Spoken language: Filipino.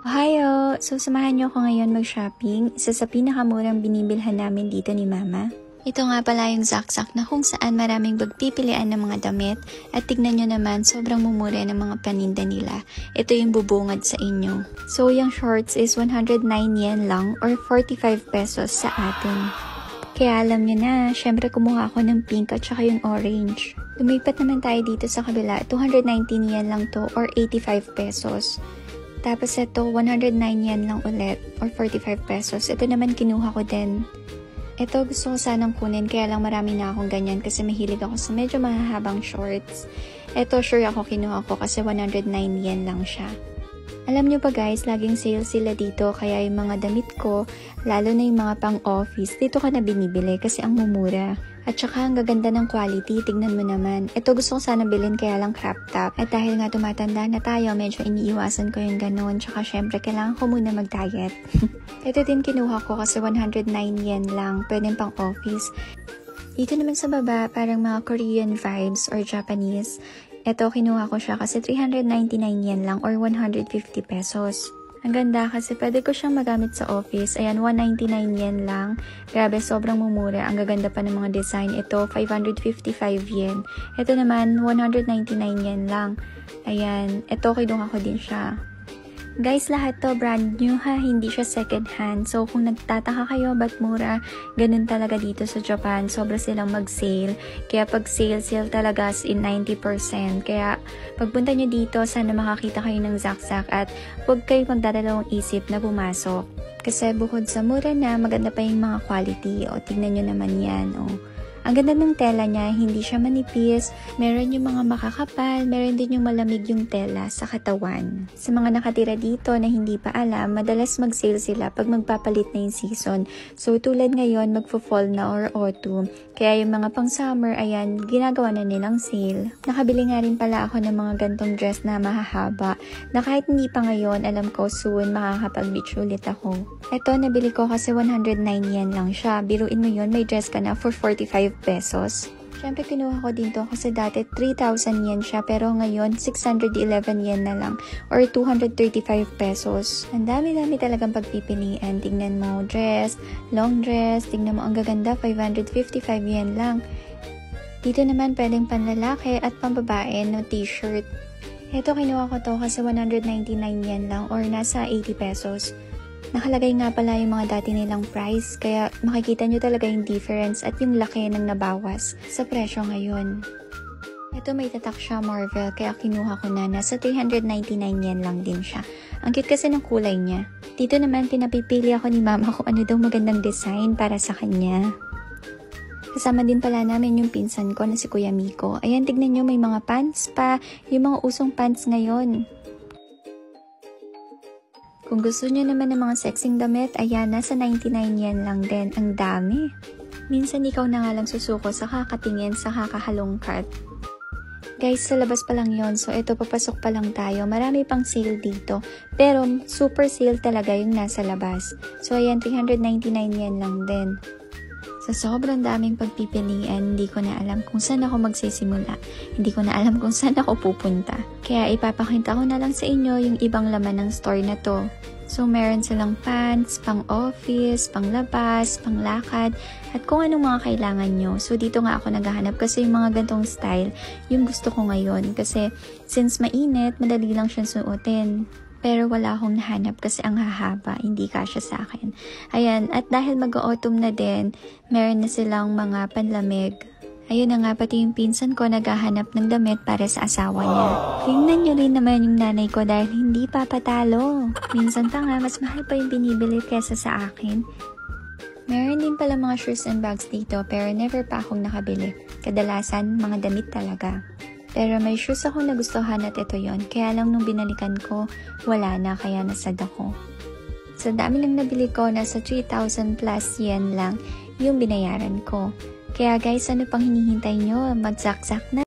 Ohayo! So, samahan niyo ako ngayon mag-shopping. Isa sa pinakamurang binibilhan namin dito ni Mama. Ito nga pala yung Zakzak na kung saan maraming pagpipilian ng mga damit. At tignan nyo naman, sobrang mumura ng mga paninda nila. Ito yung bubungad sa inyo. So, yung shorts is 109 yen lang or 45 pesos sa atin. Kaya alam nyo na, syempre kumuha ako ng pink at saka yung orange. Lumipat naman tayo dito sa kabila. 219 yen lang to or 85 pesos. Tapos ito, 109 yen lang ulit, or 45 pesos. Ito naman kinuha ko din. Ito gusto ko sanang kunin, kaya lang marami na akong ganyan kasi mahilig ako sa medyo mahahabang shorts. Ito sure ako kinuha ko kasi 109 yen lang siya. Alam nyo ba guys, laging sale sila dito, kaya yung mga damit ko, lalo na yung mga pang-office, dito ka na binibili kasi ang mumura. At saka ang gaganda ng quality, tignan mo naman. Ito gusto ko sana bilhin kaya lang crop top. At dahil nga tumatanda na tayo, medyo iniiwasan ko yung ganun. Tsaka syempre kailangan ko muna mag-diet. Ito din kinuha ko kasi 109 yen lang, pwedeng pang office. Dito naman sa baba, parang mga Korean vibes or Japanese. Ito kinuha ko siya kasi 399 yen lang or 150 pesos. Ang ganda kasi pwede ko siyang magamit sa office. Ayan, 199 yen lang. Grabe, sobrang mumura. Ang gaganda pa ng mga design. Ito, 555 yen. Ito naman, 199 yen lang. Ayan, ito kinuha ko din siya. Guys, lahat to brand new ha, hindi siya second hand. So, kung nagtataka kayo ba't mura, ganun talaga dito sa Japan. Sobra silang mag-sale. Kaya pag sale talaga as in 90%. Kaya, pagpunta nyo dito, sana makakita kayo ng Zakzak at huwag kayo magdadalawang isip na pumasok. Kasi bukod sa mura na, maganda pa yung mga quality. O, tignan nyo naman yan. O. Ang ganda ng tela niya, hindi siya manipis, meron yung mga makakapal, meron din yung malamig yung tela sa katawan. Sa mga nakatira dito na hindi pa alam, madalas mag-sale sila pag magpapalit na yung season. So tulad ngayon, magfo-fall na or autumn. Kaya yung mga pang summer, ayan, ginagawa na nilang sale. Nakabili nga rin pala ako ng mga gantong dress na mahahaba, na kahit hindi pa ngayon, alam ko soon makakapag-beach ulit ako. Ito, nabili ko kasi 109 yen lang siya. Biruin mo yun, may dress ka na for 45 pesos. Siyempre, kinuha ko din to kasi dati 3,000 yen siya pero ngayon 611 yen na lang or 235 pesos. Ang dami-dami talagang pagpipilian. Tingnan mo, dress, long dress, tingnan mo ang gaganda, 555 yen lang. Dito naman pwedeng panlalaki at pambabae no t-shirt. Ito kinuha ko to kasi 199 yen lang or nasa 80 pesos. Nakalagay nga pala yung mga dati nilang price, kaya makikita nyo talaga yung difference at yung laki ng nabawas sa presyo ngayon. Ito may tatak siya Marvel, kaya kinuha ko na, nasa 399 yen lang din siya. Ang cute kasi ng kulay niya. Dito naman pinapipili ako ni Mama kung ano daw magandang design para sa kanya. Kasama din pala namin yung pinsan ko na si Kuya Miko. Ayan, tignan nyo, may mga pants pa, yung mga usong pants ngayon. Kung gusto nyo naman ng mga sexing damit, ayan, nasa 99 yen lang din. Ang dami. Minsan ikaw na nga lang susuko sa kakatingin, sa kakahalongkat. Guys, sa labas pa lang yon. So, ito, papasok pa lang tayo. Marami pang sale dito. Pero, super sale talaga yung nasa labas. So, ayan, 399 yen lang din. Sa sobrang daming pagpipilian, hindi ko na alam kung saan ako magsisimula. Hindi ko na alam kung saan ako pupunta. Kaya ipapakita ko na lang sa inyo yung ibang laman ng store na to. So, meron silang pants, pang-office, pang-labas, pang-lakad, at kung anong mga kailangan nyo. So, dito nga ako naghahanap kasi yung mga gantong style, yung gusto ko ngayon. Kasi, since mainit, madali lang siyang suotin. Pero wala akong nahanap kasi ang hahaba, hindi kasya sa akin. Ayan, at dahil mag-autumn na din, meron na silang mga panlamig. Ayun na nga, pati yung pinsan ko naghahanap ng damit para sa asawa niya. Tingnan nyo rin naman yung nanay ko dahil hindi papatalo. Minsan pa nga, mas mahal pa yung binibili kesa sa akin. Meron din pala mga shoes and bags dito pero never pa akong nakabili. Kadalasan, mga damit talaga. Pero may shoes akong nagustuhan at ito yon. Kaya lang nung binalikan ko, wala na kaya nasad ako. Sa dami ng nabili ko, nasa 3,000 plus yen lang yung binayaran ko. Kaya guys, ano pang hinihintay nyo? Mag-zakzak na!